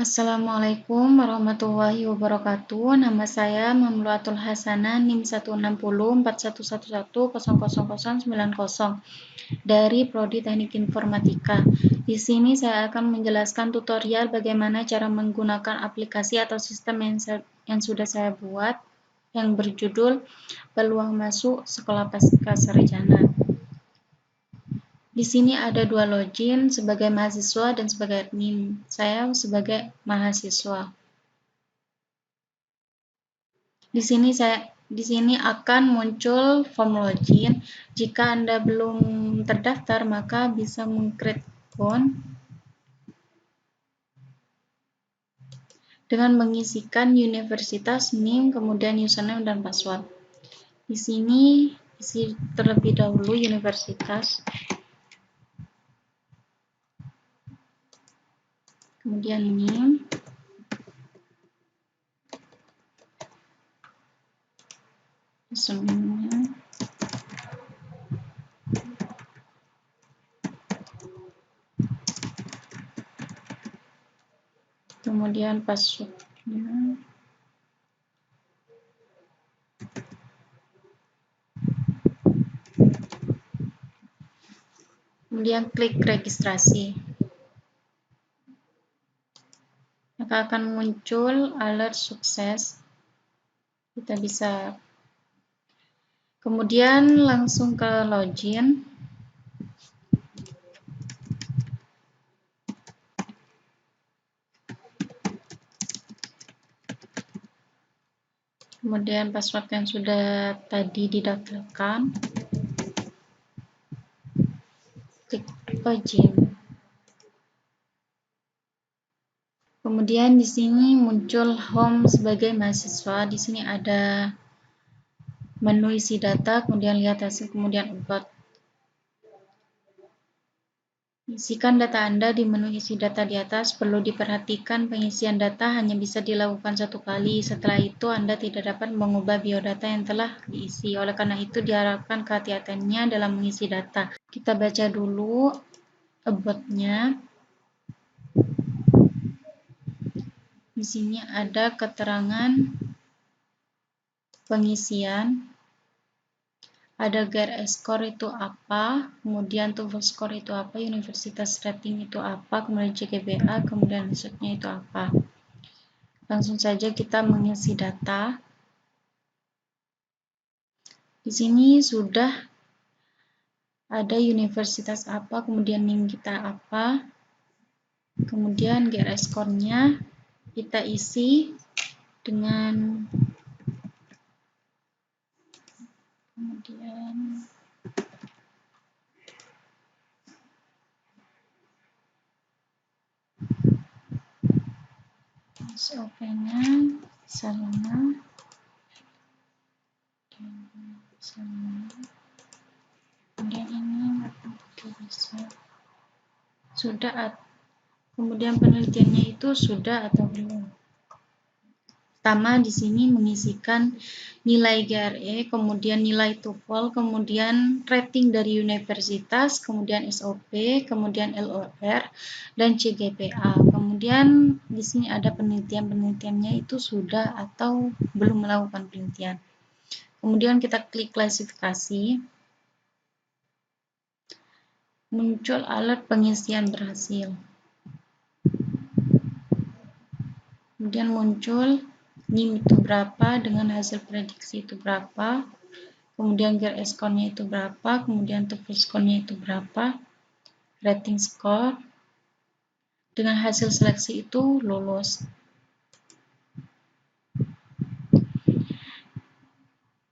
Assalamualaikum warahmatullahi wabarakatuh. Nama saya Mamluatul Hasanah, NIM 1604111000090 dari Prodi Teknik Informatika. Di sini saya akan menjelaskan tutorial bagaimana cara menggunakan aplikasi atau sistem yang sudah saya buat yang berjudul Peluang Masuk Sekolah Pasca Sarjana. Di sini ada dua login, sebagai mahasiswa dan sebagai admin. Saya sebagai mahasiswa. Di sini akan muncul form login. Jika Anda belum terdaftar, maka bisa meng-create account dengan mengisikan universitas, NIM, kemudian username dan password. Di sini isi terlebih dahulu universitas, kemudian NIM, username, kemudian passwordnya, kemudian klik registrasi. Maka akan muncul alert sukses. Kita bisa kemudian langsung ke login. Kemudian password yang sudah tadi didaftarkan, klik login. Kemudian di sini muncul home sebagai mahasiswa. Di sini ada menu isi data, kemudian lihat hasil, kemudian about. Isikan data Anda di menu isi data di atas. Perlu diperhatikan pengisian data hanya bisa dilakukan satu kali. Setelah itu Anda tidak dapat mengubah biodata yang telah diisi. Oleh karena itu diharapkan kehati-hatiannya dalam mengisi data. Kita baca dulu about-nya. Di sini ada keterangan pengisian. Ada GRE score itu apa, kemudian TOEFL score itu apa, universitas rating itu apa, kemudian CGPA, kemudian risetnya itu apa. Langsung saja kita mengisi data. Di sini sudah ada universitas apa, kemudian NIM kita apa, kemudian GRE score-nya kita isi dengan kemudian SOP-nya Salma, kemudian ini bisa sudah, kemudian penelitiannya itu sudah atau belum. Pertama di sini mengisikan nilai GRE, kemudian nilai TOEFL, kemudian rating dari universitas, kemudian SOP, kemudian LOR dan CGPA. Kemudian di sini ada penelitiannya itu sudah atau belum melakukan penelitian. Kemudian kita klik klasifikasi. Muncul alert pengisian berhasil. Kemudian muncul NIM itu berapa dengan hasil prediksi itu berapa, kemudian GRE score-nya itu berapa, kemudian TOEFL score-nya itu berapa, rating score, dengan hasil seleksi itu lulus.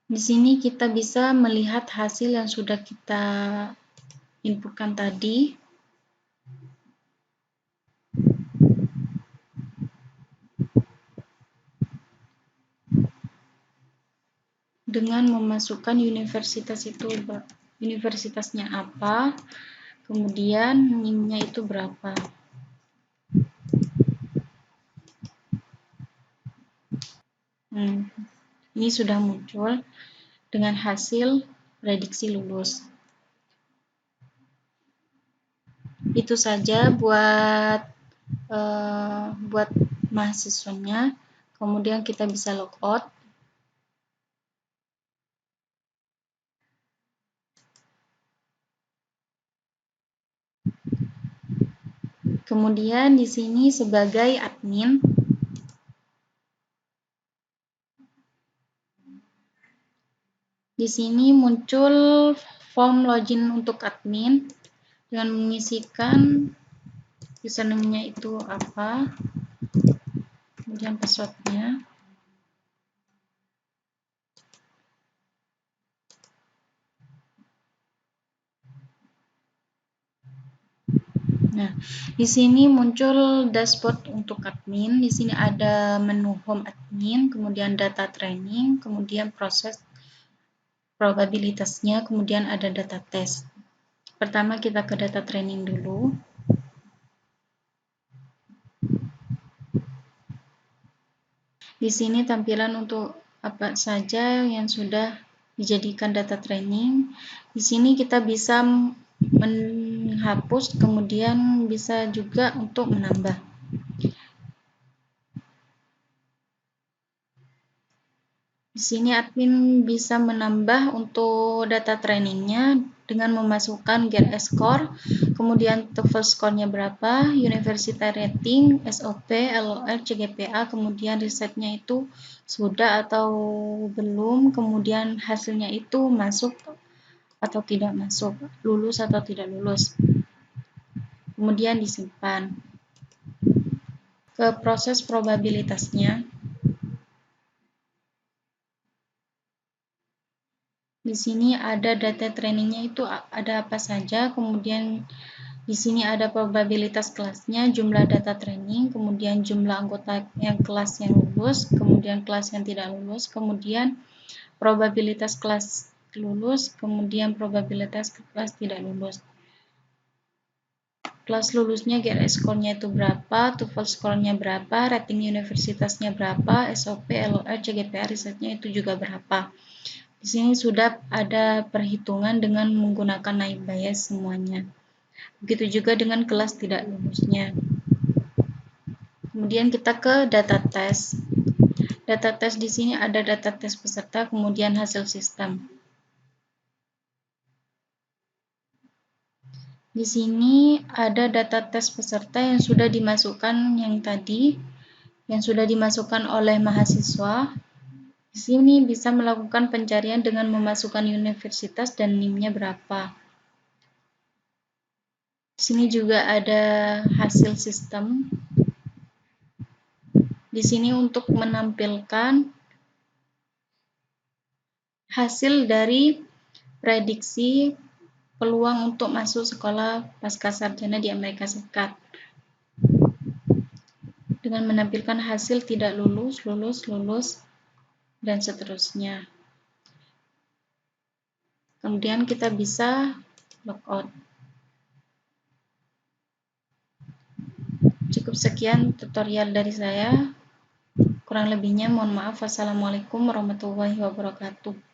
Di sini kita bisa melihat hasil yang sudah kita inputkan tadi. Dengan memasukkan universitasnya apa, kemudian NIM-nya itu berapa. Ini sudah muncul dengan hasil prediksi lulus. Itu saja buat buat mahasiswanya. Kemudian kita bisa logout. Kemudian di sini sebagai admin, di sini muncul form login untuk admin dengan mengisikan username-nya itu apa, kemudian password-nya. Nah, di sini muncul dashboard untuk admin. Di sini ada menu home admin, kemudian data training, kemudian proses probabilitasnya, kemudian ada data test. Pertama kita ke data training dulu. Di sini tampilan untuk apa saja yang sudah dijadikan data training. Di sini kita bisa menghapus, kemudian bisa juga untuk menambah. Di sini admin bisa menambah untuk data trainingnya dengan memasukkan GRE score, kemudian TOEFL score-nya berapa, university rating, SOP, LOR, CGPA, kemudian risetnya itu sudah atau belum, kemudian hasilnya itu masuk atau tidak masuk, lulus atau tidak lulus. Kemudian disimpan. Ke proses probabilitasnya. Di sini ada data trainingnya itu ada apa saja, kemudian di sini ada probabilitas kelasnya, jumlah data training, kemudian jumlah anggota yang kelas yang lulus, kemudian kelas yang tidak lulus, kemudian probabilitas kelas lulus, kemudian probabilitas kelas tidak lulus. Kelas lulusnya GRE score-nya itu berapa, TOEFL score-nya berapa, rating universitasnya berapa, SOP, LOR, CGPA risetnya itu juga berapa. Di sini sudah ada perhitungan dengan menggunakan naib bayes semuanya. Begitu juga dengan kelas tidak lulusnya. Kemudian kita ke data test. Data test di sini ada data test peserta, kemudian hasil sistem. Di sini ada data test peserta yang sudah dimasukkan yang tadi, yang sudah dimasukkan oleh mahasiswa. Di sini bisa melakukan pencarian dengan memasukkan universitas dan NIM-nya berapa. Di sini juga ada hasil sistem. Di sini untuk menampilkan hasil dari prediksi peluang untuk masuk sekolah pascasarjana di Amerika Serikat. Dengan menampilkan hasil tidak lulus, lulus, lulus, dan seterusnya. Kemudian kita bisa logout. Cukup sekian tutorial dari saya. Kurang lebihnya mohon maaf. Wassalamualaikum warahmatullahi wabarakatuh.